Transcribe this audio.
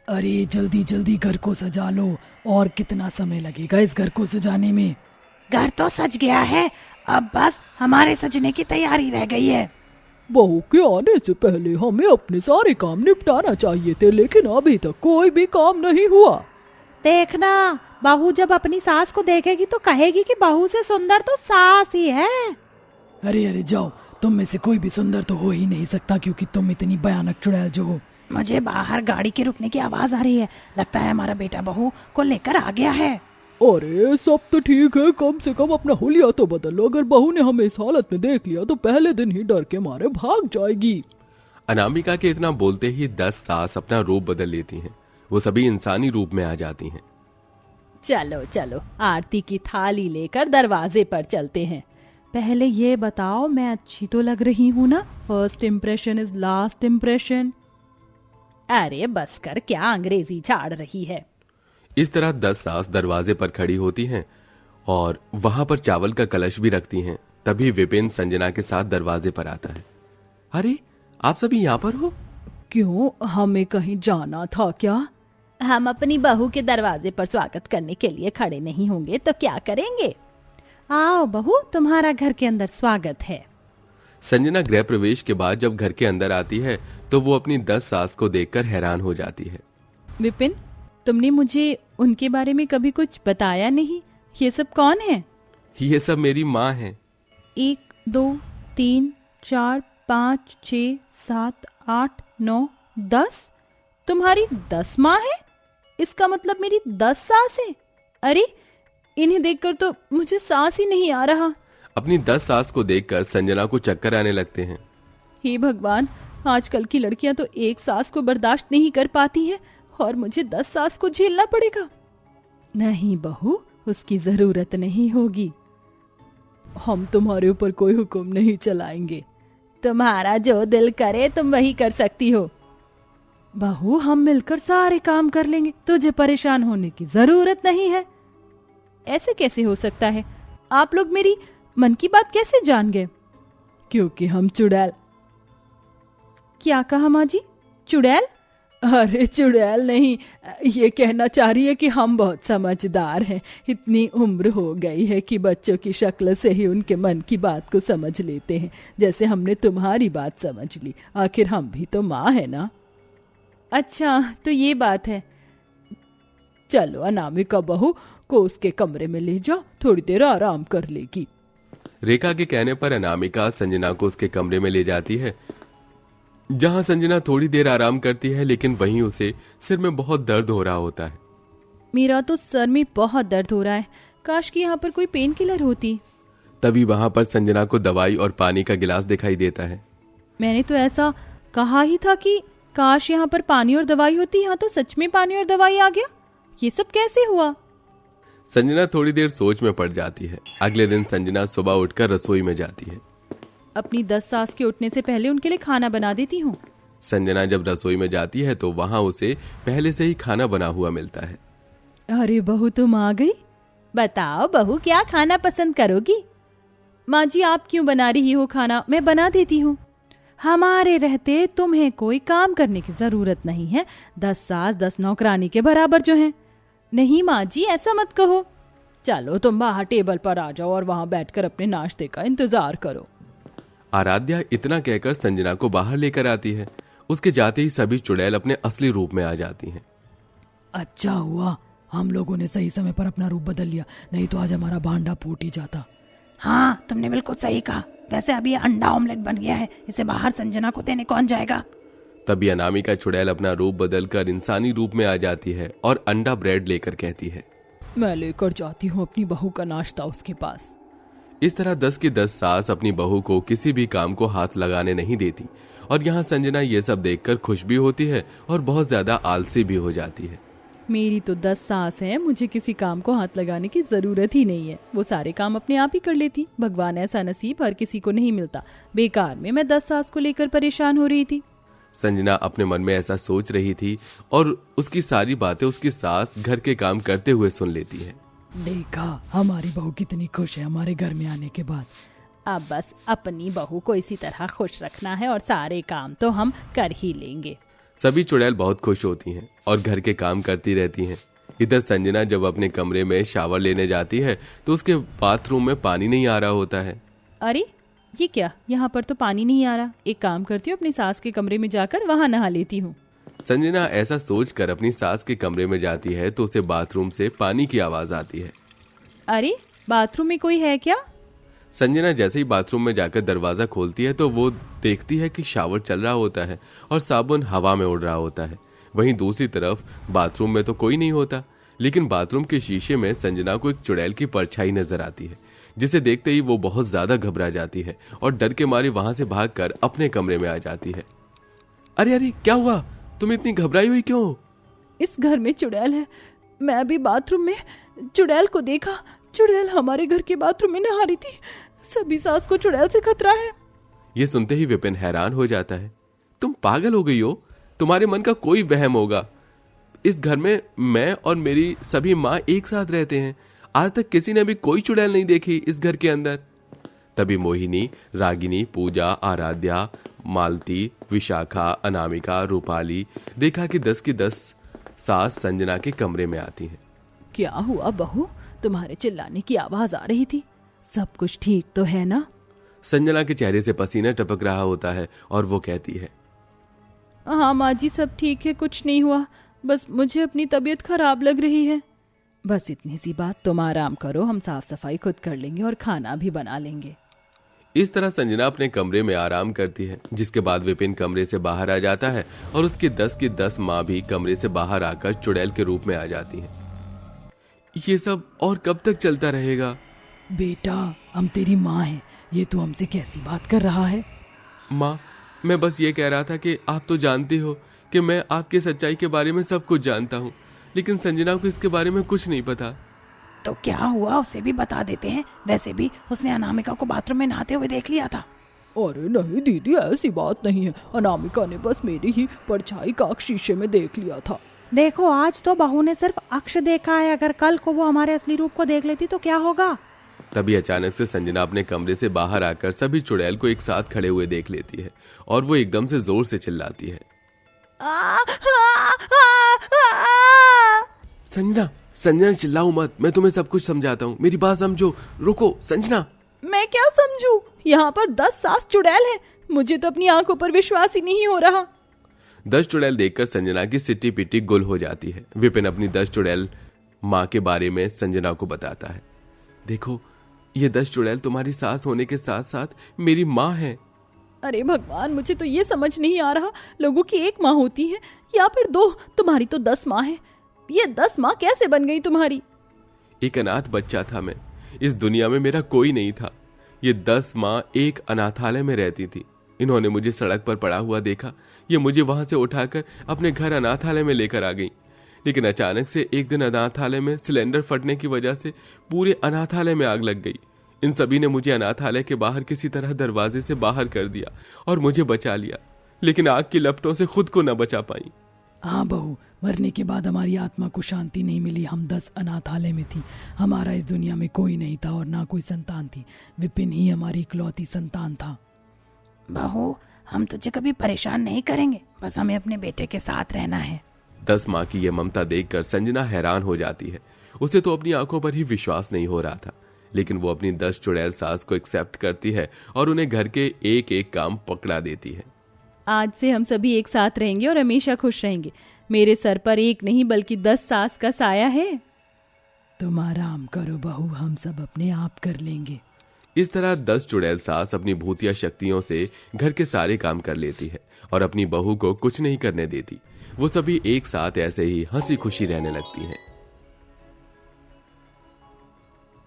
अरे जल्दी जल्दी घर को सजा लो। और कितना समय लगेगा इस घर को सजाने में? घर तो सज गया है, अब बस हमारे सजने की तैयारी रह गई है। बहू के आने से पहले हमें अपने सारे काम निपटाना चाहिए थे, लेकिन अभी तक कोई भी काम नहीं हुआ। देखना, बहू जब अपनी सास को देखेगी तो कहेगी कि बहू से सुंदर तो सास ही है। अरे अरे जाओ, तुम में से कोई भी सुंदर तो हो ही नहीं सकता, क्योंकि तुम इतनी भयानक चुड़ैल जो हो। मुझे बाहर गाड़ी के रुकने की आवाज आ रही है, लगता है हमारा बेटा बहू को लेकर आ गया है। अरे सब तो ठीक है, कम से कम अपना हुलिया तो बदलो। अगर बहू ने हमें इस हालत में देख लिया तो पहले दिन ही डर के मारे भाग जाएगी। अनामिका के इतना बोलते ही 10 सास अपना रूप बदल लेती हैं। वो सभी इंसानी रूप में आ जाती हैं। चलो चलो, आरती की थाली लेकर दरवाजे पर चलते हैं। पहले ये बताओ, मैं अच्छी तो लग रही हूँ ना? First impression is last impression. अरे बस कर, क्या अंग्रेजी झाड़ रही है। इस तरह 10 सास दरवाजे पर खड़ी होती हैं और वहां पर चावल का कलश भी रखती हैं। तभी विपिन संजना के साथ दरवाजे पर आता है। अरे आप सभी यहाँ पर हो? क्यों, हमें कहीं जाना था क्या? हम अपनी बहू के दरवाजे पर स्वागत करने के लिए खड़े नहीं होंगे तो क्या करेंगे? आओ बहू, तुम्हारा घर के अंदर स्वागत है। संजना गृह प्रवेश के बाद जब घर के अंदर आती है तो वो अपनी 10 सास को देखकर हैरान हो जाती है। विपिन, तुमने मुझे उनके बारे में कभी कुछ बताया नहीं। ये सब कौन है? ये सब मेरी माँ है। 1 2 3 4 5 6 7 8 9 10। तुम्हारी 10 माँ है? इसका मतलब मेरी 10 सास है। अरे इन्हें देखकर तो मुझे सांस ही नहीं आ रहा। अपनी 10 सास को देखकर संजना को चक्कर आने लगते हैं। हे भगवान, आजकल की लड़कियां तो एक सास को बर्दाश्त नहीं कर पाती हैं और मुझे 10 सास को झेलना पड़ेगा। नहीं बहू, उसकी जरूरत नहीं होगी। हम तुम्हारे ऊपर कोई हुक्म नहीं चलाएंगे। तुम्हारा जो दिल करे तुम वही कर सकती हो। बहू, हम मिलकर सारे काम कर लेंगे, तुझे परेशान होने की जरूरत नहीं है। ऐसे कैसे हो सकता है? आप लोग मेरी मन की बात कैसे जान गए? क्योंकि हम चुड़ैल। क्या कहा माँ जी? चुड़ैल? अरे चुड़ैल नहीं, ये कहना चाह रही है कि हम बहुत समझदार हैं। इतनी उम्र हो गई है कि बच्चों की शक्ल से ही उनके मन की बात को समझ लेते हैं, जैसे हमने तुम्हारी बात समझ ली। आखिर हम भी तो माँ है ना। अच्छा तो ये बात है। चलो अनामिका बहू को उसके कमरे में ले जाओ, थोड़ी देर आराम कर लेगी। रेखा के कहने पर अनामिका संजना को उसके कमरे में ले जाती है, जहां संजना थोड़ी देर आराम करती है, लेकिन वहीं उसे सिर में बहुत दर्द हो रहा होता है। मेरा तो सर में बहुत दर्द हो रहा है, काश कि यहाँ पर कोई पेन किलर होती। तभी वहां पर संजना को दवाई और पानी का गिलास दिखाई देता है। मैंने तो ऐसा कहा ही था कि काश यहाँ पर पानी और दवाई होती। यहाँ तो सच में पानी और दवाई आ गया। ये सब कैसे हुआ? संजना थोड़ी देर सोच में पड़ जाती है। अगले दिन संजना सुबह उठकर रसोई में जाती है। अपनी 10 सास के उठने से पहले उनके लिए खाना बना देती हूँ। संजना जब रसोई में जाती है तो वहां उसे पहले से ही खाना बना हुआ मिलता है। अरे बहू, तुम आ गई। बताओ बहू, क्या खाना पसंद करोगी? माँ जी, आप क्यों बना रही हो खाना? मैं बना देती हूँ। हमारे रहते तुम्हें कोई काम करने की जरूरत नहीं है। 10 सास 10 नौकरानी के बराबर जो हैं। नहीं माँ जी, ऐसा मत कहो। चलो तुम बाहर टेबल पर आ जाओ और वहां बैठकर अपने नाश्ते का इंतजार करो। आराध्या इतना कहकर संजना को बाहर लेकर आती है। उसके जाते ही सभी चुड़ैल अपने असली रूप में आ जाती हैं। अच्छा हुआ हम लोगों ने सही समय पर अपना रूप बदल लिया, नहीं तो आज हमारा भांडा फूट ही जाता। हाँ, तुमने बिल्कुल सही कहा। वैसे अभी ये अंडा ऑमलेट बन गया है, इसे बाहर संजना को देने कौन जाएगा? तभी अनामिका चुड़ैल अपना रूप बदलकर इंसानी रूप में आ जाती है और अंडा ब्रेड लेकर कहती है, मैं लेकर जाती हूँ अपनी बहू का नाश्ता उसके पास। इस तरह 10 की 10 सास अपनी बहू को किसी भी काम को हाथ लगाने नहीं देती और यहाँ संजना ये सब देखकर खुश भी होती है और बहुत ज्यादा आलसी भी हो जाती है। मेरी तो 10 सास है, मुझे किसी काम को हाथ लगाने की जरूरत ही नहीं है। वो सारे काम अपने आप ही कर लेती। भगवान ऐसा नसीब हर किसी को नहीं मिलता। बेकार में मैं 10 सास को लेकर परेशान हो रही थी। संजना अपने मन में ऐसा सोच रही थी और उसकी सारी बातें उसकी सास घर के काम करते हुए सुन लेती है। देखा, हमारी बहू कितनी खुश है हमारे घर में आने के बाद। अब बस अपनी बहू को इसी तरह खुश रखना है और सारे काम तो हम कर ही लेंगे। सभी चुड़ैल बहुत खुश होती हैं और घर के काम करती रहती हैं। इधर संजना जब अपने कमरे में शावर लेने जाती है तो उसके बाथरूम में पानी नहीं आ रहा होता है। अरे ये क्या, यहाँ पर तो पानी नहीं आ रहा। एक काम करती हूँ, अपनी सास के कमरे में जाकर वहां नहा लेती हूँ। संजना ऐसा सोचकर अपनी सास के कमरे में जाती है तो उसे बाथरूम से पानी की आवाज आती है। अरे बाथरूम में कोई है क्या? संजना जैसे ही बाथरूम में जाकर दरवाजा खोलती है तो वो देखती है कि शावर चल रहा होता है और साबुन हवा में उड़ रहा होता है। वहीं दूसरी तरफ बाथरूम में तो कोई नहीं होता, लेकिन बाथरूम के शीशे में संजना को एक चुड़ैल की परछाई नजर आती है, जिसे देखते ही वो बहुत ज्यादा घबरा जाती है और डर के मारे वहां से भागकर अपने कमरे में आ जाती है। अरे अरे क्या हुआ, तुम इतनी घबराई हुई क्यों हो? इस घर में चुड़ैल है। मैं अभी बाथरूम में चुड़ैल को देखा। चुड़ैल हमारे घर के बाथरूम में नहा रही थी। सभी सास को चुड़ैल से खतरा है। ये सुनते ही विपिन हैरान हो जाता है। तुम पागल हो गई हो? तुम्हारे मन का कोई वहम होगा। इस घर में मैं और मेरी सभी माँ एक साथ रहते हैं। आज तक किसी ने भी कोई चुड़ैल नहीं देखी इस घर के अंदर। तभी मोहिनी, रागिनी, पूजा, आराध्या, मालती, विशाखा, अनामिका, रूपाली, रेखा की 10 की 10 सास संजना के कमरे में आती हैं। क्या हुआ बहू, तुम्हारे चिल्लाने की आवाज आ रही थी। सब कुछ ठीक तो है ना? संजना के चेहरे से पसीना टपक रहा होता है और वो कहती है, हाँ माँ जी, सब ठीक है, कुछ नहीं हुआ। बस मुझे अपनी तबीयत खराब लग रही है। बस इतनी सी बात, तुम आराम करो, हम साफ सफाई खुद कर लेंगे और खाना भी बना लेंगे। इस तरह संजना अपने कमरे में आराम करती है, जिसके बाद विपिन कमरे से बाहर आ जाता है और उसकी 10 की 10 माँ भी कमरे से बाहर आकर चुड़ैल के रूप में आ जाती है। ये सब और कब तक चलता रहेगा? बेटा, हम तेरी माँ हैं, ये तू हमसे कैसी बात कर रहा है? माँ, मैं बस ये कह रहा था कि आप तो जानती हो कि मैं आपकी सच्चाई के बारे में सब कुछ जानता हूँ, लेकिन संजना को इसके बारे में कुछ नहीं पता। तो क्या हुआ, उसे भी बता देते हैं। वैसे भी उसने अनामिका को बाथरूम में नहाते हुए देख लिया था। अरे नहीं दीदी, ऐसी बात नहीं है। अनामिका ने बस मेरी ही परछाई का शीशे में देख लिया था। देखो, आज तो बहू ने सिर्फ अक्ष देखा है, अगर कल को वो हमारे असली रूप को देख लेती तो क्या होगा? तभी अचानक से संजना अपने कमरे से बाहर आकर सभी चुड़ैल को एक साथ खड़े हुए देख लेती है और वो एकदम से जोर से चिल्लाती है, संजना, संजना चिल्लाओ मत, मैं तुम्हें सब कुछ समझाता हूँ, मेरी बात समझो। रुको संजना। मैं क्या समझूं? यहाँ पर 10 सास चुड़ैल हैं। मुझे तो अपनी आंखों पर विश्वास ही नहीं हो रहा। 10 चुड़ैल देखकर संजना की सिट्टी पिट्टी गुल हो जाती है। विपिन अपनी 10 चुड़ैल माँ के बारे में संजना को बताता है। देखो, ये 10 चुड़ैल तुम्हारी सास होने के साथ साथ मेरी माँ है। अरे भगवान, मुझे तो ये समझ नहीं आ रहा, लोगों की एक माँ होती है या फिर 2? तुम्हारी तो 10 माँ है। ये 10 माँ कैसे बन गई तुम्हारी? एक अनाथ बच्चा था मैं, इस दुनिया में मेरा कोई नहीं था। ये 10 माँ एक अनाथालय में रहती थी। इन्होंने मुझे सड़क पर पड़ा हुआ देखा, ये मुझे वहां से उठाकर अपने घर अनाथालय में लेकर आ गई। लेकिन अचानक से एक दिन अनाथालय में सिलेंडर फटने की वजह से पूरे अनाथालय में आग लग गई। इन सभी ने मुझे अनाथालय के बाहर किसी तरह दरवाजे से बाहर कर दिया और मुझे बचा लिया, लेकिन आग की लपटों से खुद को न बचा पाई। हाँ बहू, मरने के बाद हमारी आत्मा को शांति नहीं मिली। हम 10 अनाथालय में थी। हमारा इस दुनिया में कोई नहीं था और ना कोई संतान थी। विपिन ही हमारी इकलौती संतान था। बहू, हम तुझे कभी परेशान नहीं करेंगे, बस हमें अपने बेटे के साथ रहना है। 10 माँ की ये ममता देखकर संजना हैरान हो जाती है। उसे तो अपनी आंखों पर ही विश्वास नहीं हो रहा था, लेकिन वो अपनी 10 चुड़ैल सास को एक्सेप्ट करती है और उन्हें घर के एक एक काम पकड़ा देती है। आज से हम सभी एक साथ रहेंगे और हमेशा खुश रहेंगे। मेरे सर पर एक नहीं बल्कि 10 सास का साया है। तुम आराम करो बहू, हम सब अपने आप कर लेंगे। इस तरह 10 चुड़ैल सास अपनी भूतिया शक्तियों से घर के सारे काम कर लेती है और अपनी बहू को कुछ नहीं करने देती। वो सभी एक साथ ऐसे ही हंसी खुशी रहने लगती हैं।